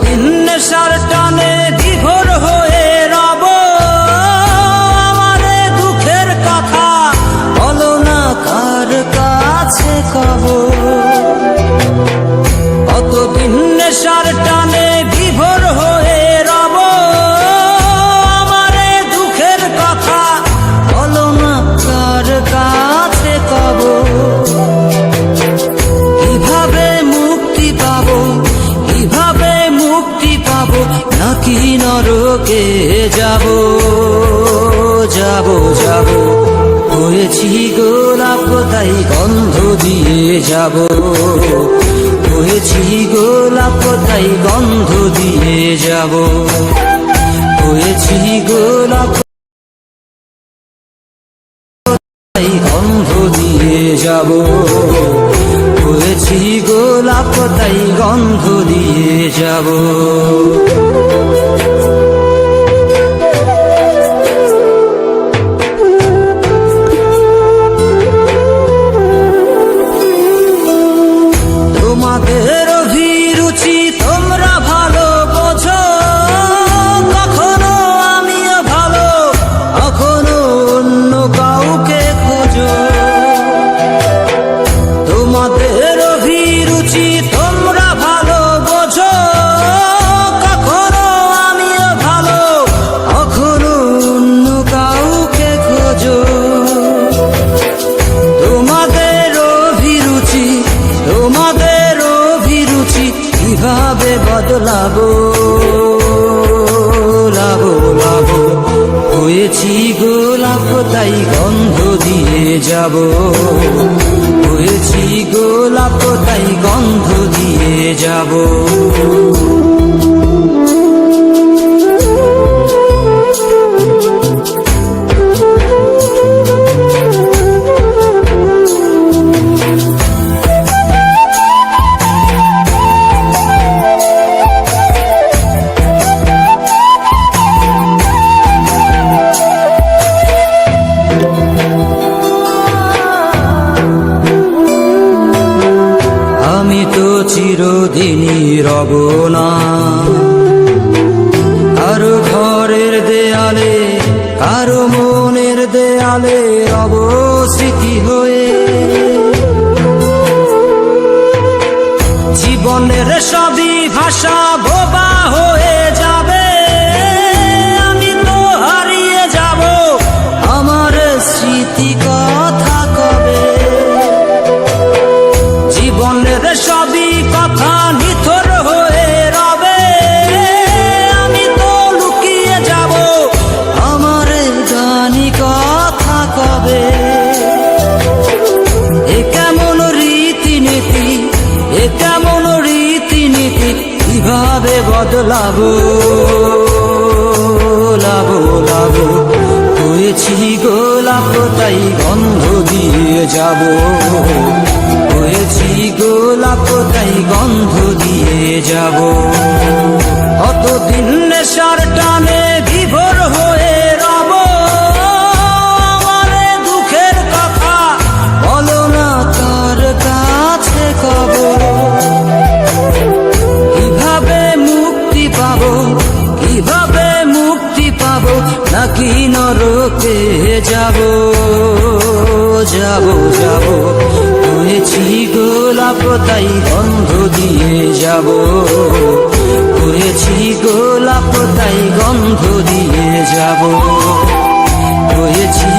কতদিন নেশার টানে বিভোর হয়ে রব, আমারে দুঃখের কথা বলো না কার কাছে কব। কতদিন নেশার টানে বিভোর হয়ে রব, আমারে দুঃখের কথা বলো না কার কাছে কব। কিভাবে মুক্তি পাবো, কিভাবে মুক্তি পাবো, নাকি নরকে যাব যাব যাব। হয়েছি গোলাপ তাই গন্ধ দিয়ে যাব, হয়েছি গোলাপ তাই গন্ধ দিয়ে যাব, হয়েছি গোলাপ তাই গন্ধ দিয়ে যাব, হয়েছি গোলাপ তাই গন্ধ দিয়ে যাব। তোমাদের অভিরুচি তোমরা ভালো বোঝো, কখনো আমিও ভালো, কখনো অন্য কাউকে খোঁজো। তোমাদের অভিরুচি তোমরা ভালো বোঝো, কখনো আমিও ভালো, কখনো অন্য কাউকে খোঁজো। তোমাদের অভিরুচি, তোমাদের অভিরুচি কিভাবে বদলাবো লাবো লাবো। হয়েছি গোলাপ তাই গন্ধ দিয়ে যাব, হয়েছি গোলাপ তাই গন্ধ দিয়ে যাব। আমি তো চিরদিনই রব না কারো ঘরের দেয়ালে, কারো মনের দেয়ালে রব স্মৃতি হয়ে। জীবনের সবই ভাষা বোবা হয়ে যাবে, আমি তো হারিয়ে যাব, আমার স্মৃতি কথা কবে। জীবনের সবই কথা নিথর হয়ে রবে, আমি তো লুকিয়ে যাব, আমার জানি কথা কবে। এ কেমন রীতিনীতি, এ কেমন রীতিনীতি, কিভাবে বদলাবো লাবো লাবো। হয়েছি গোলাপ তাই গন্ধ দিয়ে যাব, হয়েছি গোলাপ তাই গন্ধ দিয়ে যাব। কতদিন নেশার টানে বিভোর হয়ে রব, আমারে দুঃখের কথা বলো না কার কাছে কব। কিভাবে মুক্তি পাবো, কিভাবে মুক্তি পাবো, নাকি নরকে যাব যাব যাব। হয়েছি গোলাপ তাই গন্ধ দিয়ে যাব, হয়েছি গোলাপ তাই গন্ধ দিয়ে যাব, হয়েছি